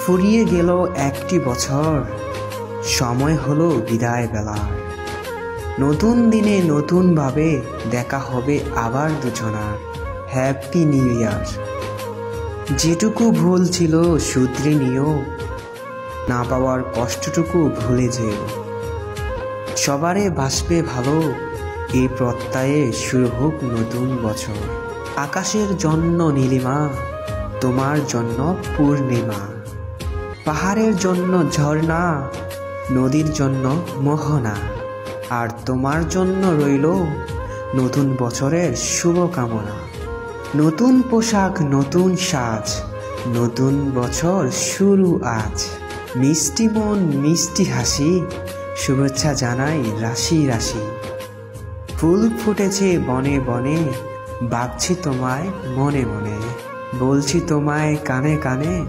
ফুরিয়ে গেল একটি বছর, সময় হলো বিদায় বেলার। নতুন দিনে নতুনভাবে দেখা হবে আবার দুজনার। Happy new year. যেটুকু ভুল ছিল শুধরে নিও, না পাওয়ার কষ্টটুকু ভুলে যেও। সবারে বাসবে ভালো, এই প্রত্যয়ে শুরু হোক নতুন বছর। আকাশের জন্য নীলিমা, তোমার জন্য পূর্ণিমা। পাহাড়ের জন্য ঝর্ণা, নদীর জন্য মোহনা। আর তোমার জন্য রইল নতুন বছরের শুভকামনা। নতুন পোশাক, নতুন সাজ, নতুন বছর শুরু আজ। মিষ্টি মন, মিষ্টি হাসি, শুভেচ্ছা জানাই রাশি রাশি। ফুল ফুটেছে বনে বনে, ভাবছি তোমায় মনে মনে। বলছি তোমায় কানে কানে,